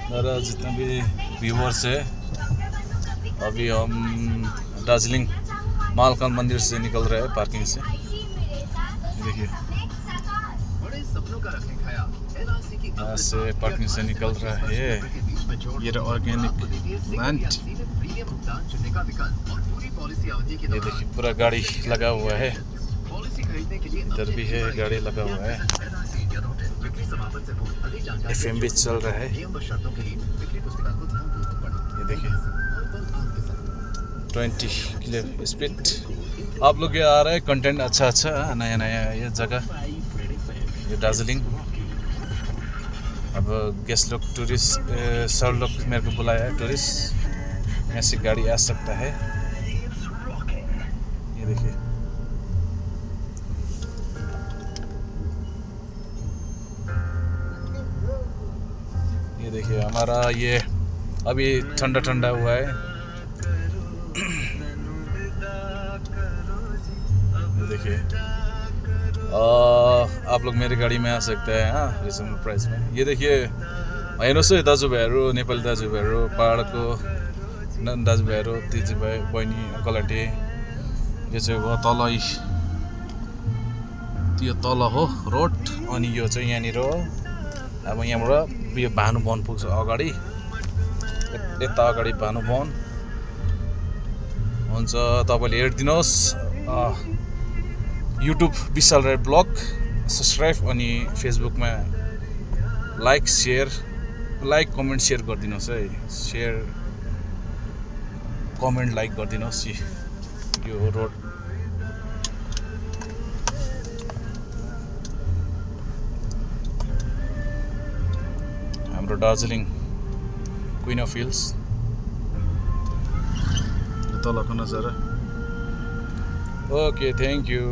मेरा जितना भी व्यूवर्स है, अभी हम दार्जिलिंग मालकान मंदिर से निकल रहे हैं पार्किंग से। देखिए यहाँ से पार्किंग से निकल रहा है। ये ऑर्गेनिक लैंड, ये देखिए पूरा गाड़ी लगा हुआ है, इधर भी है गाड़ी लगा हुआ है। FM भी चल रहा है, ये देखिए 20 किलो स्पीड। आप लोग ये आ रहे हैं कंटेंट अच्छा नया नया ये जगह, ये दार्जिलिंग। अब गेस्ट लोग टूरिस्ट सर लोग मेरे को बुलाया है, टूरिस्ट ऐसी गाड़ी आ सकता है। ये देखिए ये देखिए हमारा ये अभी ठंडा ठंडा हुआ है। ये देखिए आप लोग मेरी गाड़ी में आ सकते हैं, हाँ, रिजनेबल प्राइस में। ये देखिए हेर्नुहोस् है दाजुभाइहरू, नेपाली दाजुभाइहरू, पहाडको दाजुभाइहरू, दिदीभाइ बहिनी अङ्कल आन्टी। यो चाहिँ हो तल, त्यो तल हो रोड, अनि यो चाहिँ यहाँनिर हो। अब यहाँबाट यो भानुभवन पुग्छ अगाडि, यता अगाडि भानुभवन हुन्छ। तपाईँले हेरिदिनुहोस् युट्युब विशाल राई ब्लग, सब्सक्राइब, अनि फेसबुकमा लाइक कमेन्ट सेयर गरिदिनुहोस् है। सेयर कमेन्ट लाइक गरिदिनुहोस्। यो रोड हाम्रो दार्जिलिङ क्वीन अफ हिल्स, तलको नजारा। Okay, thank you.